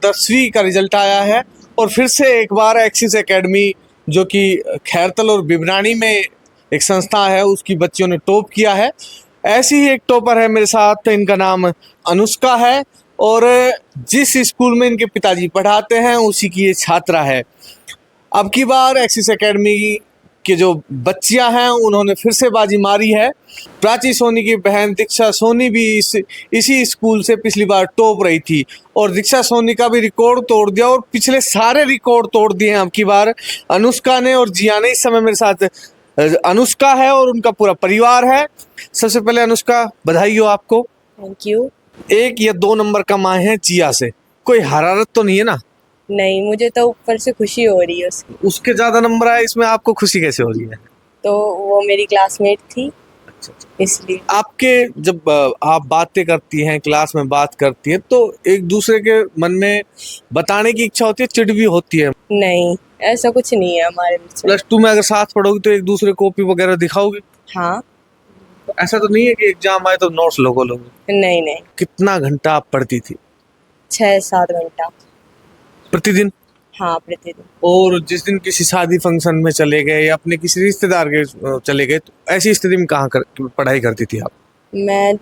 10वीं का रिजल्ट आया है और फिर से एक बार एक्सिस एकेडमी जो कि खैरतल और बिबरानी में एक संस्था है उसकी बच्चियों ने टॉप किया है। ऐसी ही एक टॉपर है मेरे साथ, इनका नाम अनुष्का है और जिस स्कूल में इनके पिताजी पढ़ाते हैं उसी की ये छात्रा है। अब की बार एक्सिस एकेडमी के जो बच्चियां हैं उन्होंने फिर से बाजी मारी है। प्राची सोनी की बहन दीक्षा सोनी भी इसी स्कूल से पिछली बार टॉप रही थी और दीक्षा सोनी का भी रिकॉर्ड तोड़ दिया और पिछले सारे रिकॉर्ड तोड़ दिए हैं अब की बार अनुष्का ने और जिया ने। इस समय मेरे साथ अनुष्का है और उनका पूरा परिवार है। सबसे पहले अनुष्का, बधाई हो आपको। Thank you. 1 या 2 नंबर कमाए हैं जिया से, कोई हरारत तो नहीं है ना? नहीं, मुझे तो ऊपर से खुशी हो रही है उसकी। उसके ज्यादा नंबर आए, इसमें आपको खुशी कैसे हो रही है? तो वो मेरी क्लासमेट थी इसलिए। आपके जब आप बातें करती हैं, क्लास में बात करती हैं, तो एक दूसरे के मन में बताने की इच्छा होती है, चिढ़ भी होती है? नहीं, ऐसा कुछ नहीं है हमारे बीच में। +2 में अगर साथ पढ़ोगी तो एक दूसरे को कॉपी वगैरह दिखाओगे? हाँ। तो ऐसा तो नहीं है कि एग्जाम आए तो नोट्स लोगे? नहीं नहीं। कितना घंटा आप पढ़ती थी? 6-7 घंटा प्रतिदिन? हाँ, प्रतिदिन। और जिस दिन किसी शादी फंक्शन में चले गए या अपने किसी रिश्तेदार के चले गए, तो ऐसी स्थिति में कहाँ पढ़ाई करती थी आप? मैं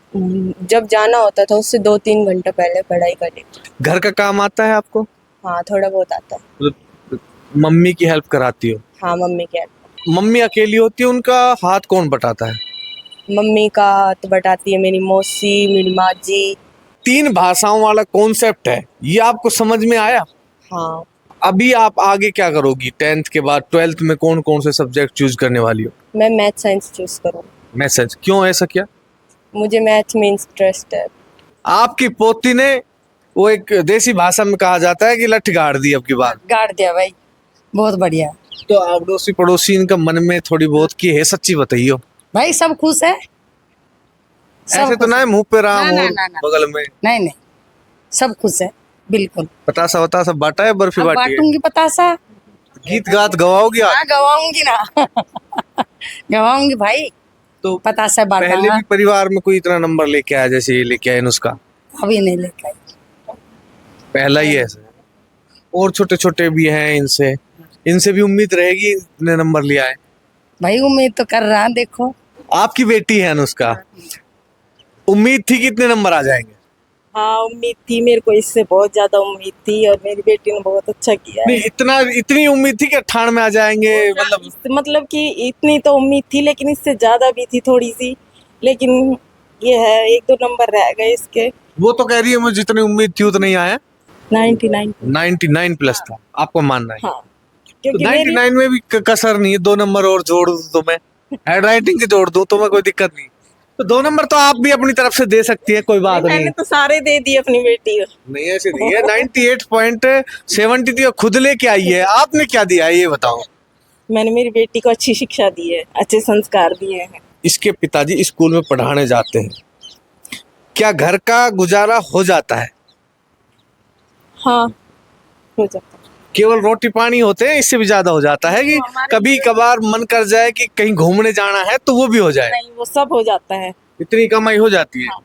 जब जाना होता था उससे 2-3 घंटे पहले पढ़ाई कर लेती थी। घर का काम आता है आपको? हाँ, थोड़ा बहुत आता है। तो मम्मी की हेल्प कराती हो? हाँ, मम्मी की हेल्प। मम्मी अकेली होती है, उनका हाथ कौन बटाता है? मम्मी का हाथ बटाती है मेरी मौसी, मेरी माँ जी। 3 भाषाओं वाला कॉन्सेप्ट है, ये आपको समझ में आया? हाँ। अभी आप आगे क्या करोगी? 10th के बाद 12th में कौन कौन से सब्जेक्ट चूज करने वाली हो? मैं मैथ साइंस चूज करूँ। मैथ साइंस, क्यों ऐसा किया? मुझे मैथ में इंटरेस्ट है। आपकी पोती ने, वो एक देसी भाषा में कहा जाता है कि लठ गाड़ दी अब की बार। गाड़ दिया भाई, बहुत बढ़िया। तो अड़ोसी पड़ोसी इनका मन में थोड़ी बहुत की है, सच्ची बताइयो भाई सब खुश है। ऐसे तो ना है मुंह पे राम ना, और ना, ना। बगल में। नहीं नहीं, सब खुश है बिल्कुल। पतासा वतासा बांटा है, बर्फी अब बांटी है? बांटूंगी पतासा। गीत गात गवाओगी आज? हाँ गवाऊंगी ना गवाऊंगी भाई। तो पतासा बांटा पहले हाँ। भी परिवार में कोई इतना नंबर लेके आया जैसे ये लेके आए नुस्खा? अभी नहीं लेकर आई। पहला ही ऐसा है। और छोटे छोटे भी हैं, इनसे भी उम्मीद रहेगी इतने नंबर लिया है? भाई उम्मीद तो कर रहा, देखो। आपकी बेटी है अनुष्का, उम्मीद थी कि इतने नंबर आ जाएंगे? हाँ, उम्मीद थी, मेरे को इससे बहुत ज्यादा उम्मीद थी और मेरी बेटी ने बहुत अच्छा किया है। नहीं, इतनी उम्मीद थी कि 98 में आ जाएंगे? मतलब कि इतनी तो उम्मीद थी लेकिन इससे ज्यादा भी थी थोड़ी सी, लेकिन ये है 1-2 नंबर रह गए इसके। वो तो कह रही है मुझे जितनी उम्मीद थी उतना ही आया। 99। 99 प्लस था, आपको मानना है? हाँ, तो क्योंकि 99 में भी कसर नहीं है, 2 नंबर और जोड़ दूं तो मैं हैंड राइटिंग के जोड़ दूं तो मैं, कोई दिक्कत नहीं। तो 2 नंबर तो आप भी अपनी तरफ से दे सकती है, कोई बात नहीं। मैंने तो सारे दे दिए अपनी बेटी को। नहीं ऐसे नहीं है, 98.70 थी और खुद लेके आई है, आपने क्या दिया है ये बताओ? मैंने मेरी बेटी को अच्छी शिक्षा दी है, अच्छे संस्कार दिए हैं। इसके पिताजी स्कूल में पढ़ाने जाते हैं, क्या घर का गुजारा हो जाता है? हाँ, हो जाता है। केवल रोटी पानी होते हैं, इससे भी ज्यादा हो जाता है कि कभी कभार मन कर जाए कि कहीं घूमने जाना है तो वो भी हो जाए? नहीं, वो सब हो जाता है। इतनी कमाई हो जाती है? हाँ।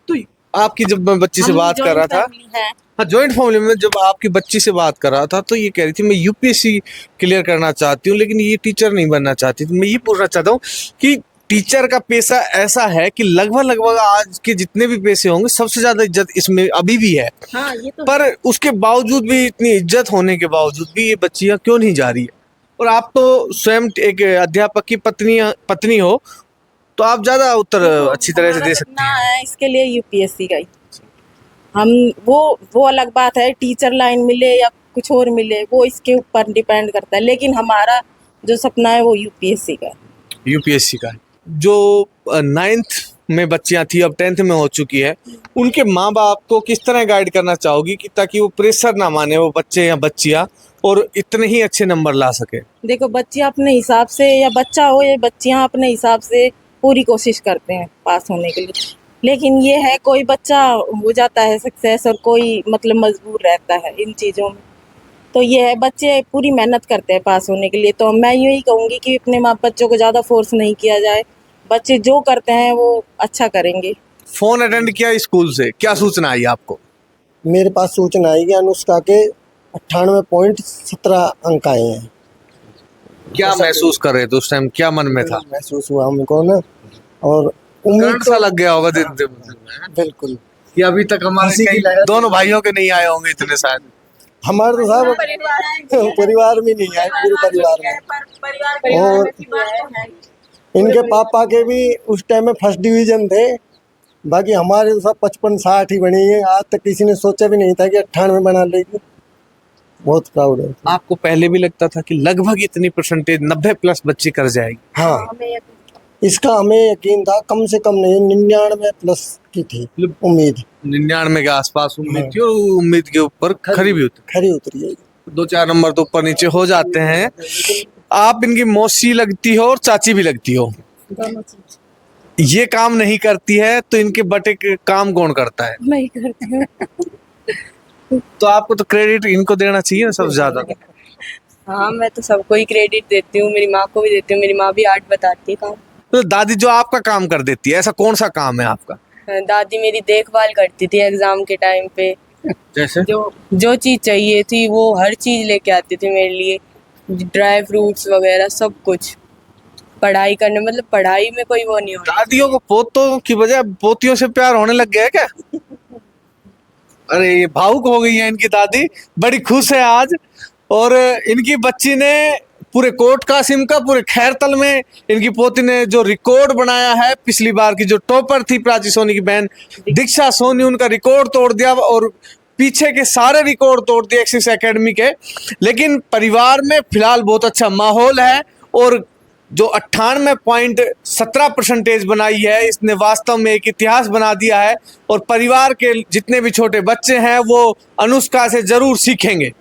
तो आपकी, जब मैं बच्ची से बात कर रहा था, हाँ जॉइंट फैमिली में जब आपकी बच्ची से बात कर रहा था तो ये कह रही थी मैं यूपीएससी क्लियर करना चाहती हूँ लेकिन ये टीचर नहीं बनना चाहती। तो मैं ये पूछना चाहता हूँ कि टीचर का पेशा ऐसा है कि लगभग आज के जितने भी पेशे होंगे सबसे ज्यादा इज्जत इसमें अभी भी है। हाँ, ये तो पर उसके बावजूद भी, इतनी इज्जत होने के बावजूद भी ये बच्चियां क्यों नहीं जा रही है? और आप तो स्वयं एक अध्यापक की पत्नी हो तो आप ज्यादा उत्तर अच्छी तरह से दे सकती हैं। है इसके लिए यूपीएससी का ही। हम वो अलग बात है, टीचर लाइन मिले या कुछ और मिले वो इसके ऊपर डिपेंड करता है, लेकिन हमारा जो सपना है वो यूपीएससी का है। यूपीएससी का है। जो 9th में बच्चियां थी अब 10th में हो चुकी है, उनके माँ बाप को किस तरह गाइड करना चाहोगी कि ताकि वो प्रेशर ना माने, वो बच्चे या बच्चियां, और इतने ही अच्छे नंबर ला सके? देखो, बच्चियां अपने हिसाब से, या बच्चा हो या बच्चियां अपने हिसाब से पूरी कोशिश करते हैं पास होने के लिए, लेकिन ये है कोई बच्चा हो जाता है सक्सेस और कोई मतलब मजबूर रहता है इन चीज़ों में। तो ये है, बच्चे पूरी मेहनत करते हैं पास होने के लिए। तो मैं यही कहूँगी कि अपने माँ बच्चों को ज़्यादा फोर्स नहीं किया जाए, बच्चे जो करते हैं वो अच्छा करेंगे। फोन अटेंड किया स्कूल से, क्या सूचना आई आपको? मेरे पास सूचना आई कि अनुष्का के 98.17 अंक आए हैं। क्या महसूस कर रहे थे उस टाइम, क्या मन में था? महसूस हुआ हमको ना, और उम्मीद करंट सा लग गया होगा दिन दिन में बिल्कुल। कि अभी तक हमारे हंसी की कई लहर। दोनों भाइयों के नहीं आए होंगे इतने शायद। हमारे तो साहब परिवार में नहीं आए, पूरे परिवार में। और इनके पापा के भी उस टाइम में फर्स्ट डिवीजन थे, बाकी हमारे तो सब 55-60 ही बनी है। आज तक किसी ने सोचा भी नहीं था कि 98 बना लेगी। बहुत प्राउड है। आपको पहले भी लगता था कि लगभग इतनी परसेंटेज 90+ बच्ची कर जाएगी? हाँ, इसका हमें यकीन था, कम से कम नहीं 99+ की थी उम्मीद। 99 के आसपास उम्मीद थी, और उम्मीद के ऊपर खरी भी होती। खरी उतरी है। 2-4 नंबर तो ऊपर नीचे हो जाते हैं। आप इनकी मौसी लगती हो और चाची भी लगती हो, ये काम नहीं करती है तो इनके बटे के काम कौन करता है? नहीं करती हूँ। तो आपको तो क्रेडिट इनको देना चाहिए ना सबसे ज्यादा। हाँ, मैं तो सबको ही क्रेडिट देती हूँ, मेरी माँ को भी देती हूँ। मेरी माँ भी आर्ट बताती है काम। तो दादी जो आपका काम कर देती है, ऐसा कौन सा काम है आपका? दादी मेरी देखभाल करती थी एग्जाम के टाइम पे। जैसे जो चीज़ चाहिए थी वो हर चीज़ लेके आती थी मेरे लिए, ड्राई फ्रूट्स वगैरह सब कुछ। पढ़ाई करने मतलब पढ़ाई में कोई वो नहीं होता। दादियों को पोतों की बजाय पोतियों से प्यार होने लग गया है क्या? अरे ये भावुक हो गई है इनकी दादी, बड़ी खुश है आज। और इनकी बच्ची ने पूरे कोट कासिम का, पूरे खैरतल में इनकी पोती ने जो रिकॉर्ड बनाया है, पिछली बार की जो टॉपर थी प्राची सोनी की बहन दीक्षा सोनी, उनका रिकॉर्ड तोड़ दिया और पीछे के सारे रिकॉर्ड तोड़ दिए एक्सिस एकेडमी के। लेकिन परिवार में फिलहाल बहुत अच्छा माहौल है, और जो 98.17% बनाई है, इसने वास्तव में एक इतिहास बना दिया है। और परिवार के जितने भी छोटे बच्चे हैं वो अनुष्का से जरूर सीखेंगे।